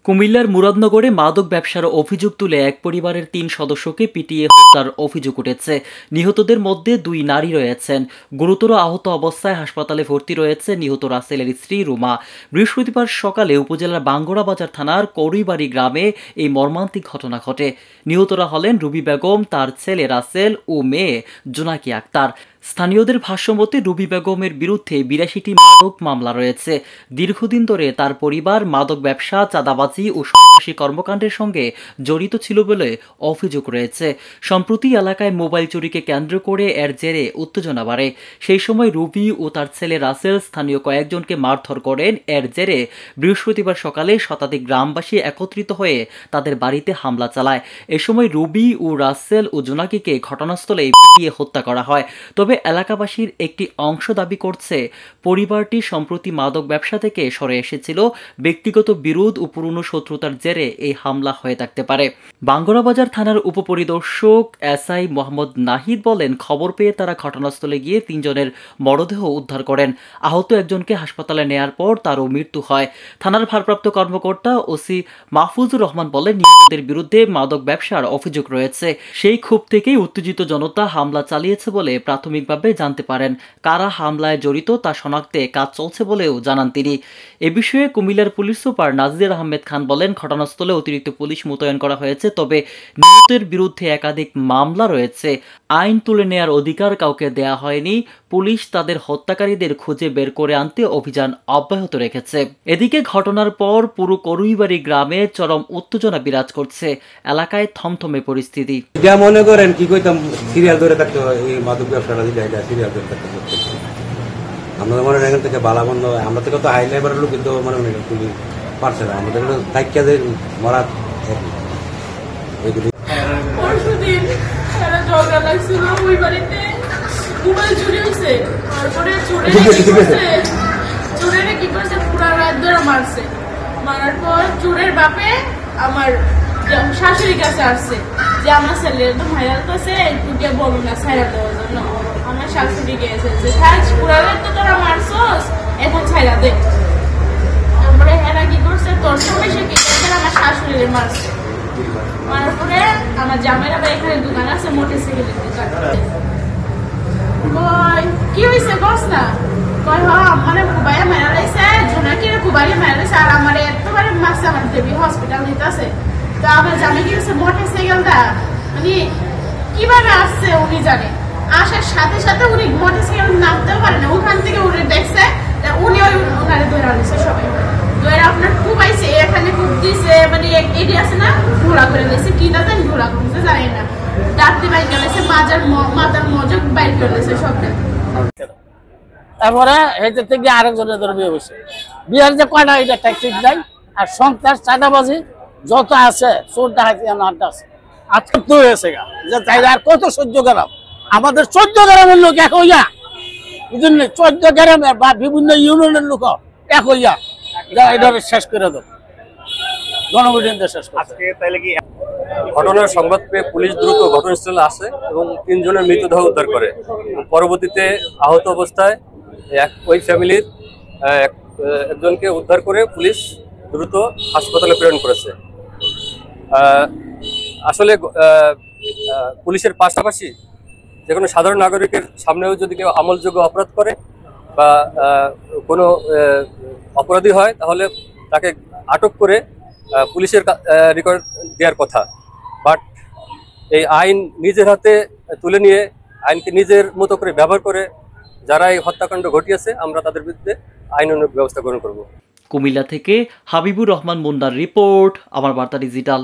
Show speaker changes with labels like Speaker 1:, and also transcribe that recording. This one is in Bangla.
Speaker 1: কুমিল্লার মুরাদনগরে মাদক ব্যবসার অভিযোগ তুলে এক পরিবারের ৩ সদস্যকে পিটিয়ে হত্যার অভিযোগ উঠেছে। নিহতদের মধ্যে ২ নারী রয়েছেন। গুরুতর আহত অবস্থায় হাসপাতালে ভর্তি রয়েছে নিহত রাসেলের স্ত্রী রুমা। বৃহস্পতিবার সকালে উপজেলার বাঙ্গরা বাজার থানার করুইবাড়ি গ্রামে এই মর্মান্তিক ঘটনা ঘটে। নিহতরা হলেন রুবি বেগম, তার ছেলে রাসেল ও মেয়ে জোনাকি আক্তার। স্থানীয়দের ভাষ্যমতে রুবি বেগমের বিরুদ্ধে ৮২টি মাদক মামলা রয়েছে। দীর্ঘদিন ধরে তার পরিবার মাদক ব্যবসা, চাঁদাবাজি ও সন্ত্রাসী কর্মকাণ্ডের সঙ্গে জড়িত ছিল বলে অভিযোগ রয়েছে। সম্প্রতি এলাকায় মোবাইল চুরিকে কেন্দ্র করে এর জেরে উত্তেজনা বাড়ে। সেই সময় রুবি ও তার ছেলে রাসেল স্থানীয় কয়েকজনকে মারধর করেন। এর জেরে বৃহস্পতিবার সকালে শতাধিক গ্রামবাসী একত্রিত হয়ে তাদের বাড়িতে হামলা চালায়। এ সময় রুবি ও রাসেল ও জোনাকিকে ঘটনাস্থলেই পিটিয়ে হত্যা করা হয়। তবে এলাকাবাসীর একটি অংশ দাবি করছে পরিবারটি সম্প্রতি মাদক ব্যবসা থেকে সরে এসেছিল। ব্যক্তিগত বিরোধ ও পুরনো শত্রুতার জেরে এই হামলা হয়ে থাকতে পারে। বাঙ্গরাবাজার থানার উপপরিদর্শক এসআই মোহাম্মদ নাহিদ বলেন, খবর পেয়ে তারা ঘটনাস্থলে গিয়ে ৩ জনের মরদেহ উদ্ধার করেন। আহত একজনকে হাসপাতালে নেয়ার পর তারও মৃত্যু হয়। থানার ভারপ্রাপ্ত কর্মকর্তা ওসি মাহফুজুর রহমান বলেন, নিহতদের বিরুদ্ধে মাদক ব্যবসার অভিযোগ রয়েছে। সেই ক্ষোভ থেকেই উত্তেজিত জনতা হামলা চালিয়েছে বলে প্রাথমিকভাবে জানতে পারেন। কারা হামলায় জড়িত তা শনাক্তে কাজ চলছে বলেও জানান তিনি। এ বিষয়ে কুমিল্লার পুলিশ সুপার নাজির আহমেদ খান বলেন, ঘটনাস্থলে অতিরিক্ত পুলিশ মোতায়েন করা হয়েছে। তবে নিহতের বিরুদ্ধে একাধিক মামলা রয়েছে। আইন তুলে নেয়ার অধিকার কাউকে দেয়া হয়নি। পুলিশ তাদের হত্যাকারীদের খুঁজে বের করে আনতে অভিযান অব্যাহত রেখেছে। এদিকে ঘটনার পর পুরো করুইবাড়ি গ্রামে চরম উত্তেজনা বিরাজ করছে। এলাকায় থমথমে পরিস্থিতি।
Speaker 2: মনে করেন কি কইতাম, সিরিয়াল ধরে থাকতে হয় এই মাদক ব্যবসাটা সিরিয়াল ধরে থাকতে হয়। আমরা মনে হয় এখান থেকে বালা বন্ধ হয়। আমরা থেকে তো হাই লেবার লোক, কিন্তু মনে হয় খুবই পারছে না আমাদের তাইকাদের মরা এগুলি।
Speaker 3: পরশুদিন তারা ঝগড়া লাগছিল ওই বাড়িতে, মোবাইল চুরি হয়েছে। তারপরে চোরেরা কি করছে, পুরা রাত ধরে মারছে। মারার পর চোরের বাপে আমার শাশুড়ির কাছে আসছে যে আমার ছেলে তো ভাইরাল করছে, একটু গিয়ে বলো না ছাইরা দেওয়ার জন্য। আমার শাশুড়ি গিয়েছে যে পুরা রাত তো তোরা মারছস, এখন ছাইরা দে। তারপরে এরা কি করছে, তোর সময় সে কি করছে, আমার শাশুড়ির মারছে। মারার পরে আমার জামাইরা এখানে দোকান আছে, মোটরসাইকেলের দোকান। কি হয়েছে বস না? কয় মানে কুবাইয়া মারা রয়েছে, জোনাকির কুবাইয়া মারা রয়েছে, আর আমার এতবারে মাসে আমার দেবী হসপিটাল নিতে আছে। তো আমার জামাই কি হয়েছে, মোটরসাইকেলটা মানে কিভাবে আসছে উনি জানে। আসার সাথে সাথে উনি মোটরসাইকেল নামতেও পারে না, ওখান থেকে উনি দেখছে, উনি ওই ওখানে ধরে আনছে। সবাই ধরে আপনার কুবাইছে, এখানে কুপ দিছে, মানে এটি আছে না, ঘোরা করে দিয়েছে, কি না জানি ঘোরা করছে জানি না। ডাক্তি বাইর করেছে, মাথার মজক বাইর করেছে সব।
Speaker 4: তারপরে এটা থেকে আরেকজনের ধরে বিয়ে হয়েছে। বিয়ের যে কয়টা এটা ট্যাক্সি দেয়, আর সংস্থার চাঁদাবাজি যত আছে, চোর ডাকাতি আড্ডা আছে। আজকে তো হয়েছে গা যে তাই আর কত সহ্য করাম। আমাদের 14 গ্রামের লোক এক হইয়া, বুঝলেন, 14 গ্রামের বা বিভিন্ন ইউনিয়নের লোক এক হইয়া এটা শেষ করে দেব, গণভোটের শেষ করে।
Speaker 5: ঘটনার সংবাদ পেয়ে পুলিশ দ্রুত ঘটনাস্থলে আসে এবং 3 জনের মৃতদেহ উদ্ধার করে। পরবর্তীতে আহত অবস্থায় ওই ফ্যামিলির একজনকে উদ্ধার করে পুলিশ দ্রুত হাসপাতালে প্রেরণ করেছে। আসলে পুলিশের পাশাপাশি যে কোনো সাধারণ নাগরিকের সামনেও যদি কেউ আমলযোগ্য অপরাধ করে বা কোনো অপরাধী হয়, তাহলে তাকে আটক করে পুলিশের রেকর্ড দেওয়ার কথা। বাট এই আইন নিজের হাতে তুলে নিয়ে, আইনকে নিজের মতো করে ব্যবহার করে যারা এই হত্যাকাণ্ড ঘটিয়েছে, আমরা তাদের বিরুদ্ধে আইনানুগ ব্যবস্থা গ্রহণ করব।
Speaker 1: কুমিল্লা থেকে হাবিবুর রহমান মুন্নার রিপোর্ট, আমার বার্তা ডিজিটাল।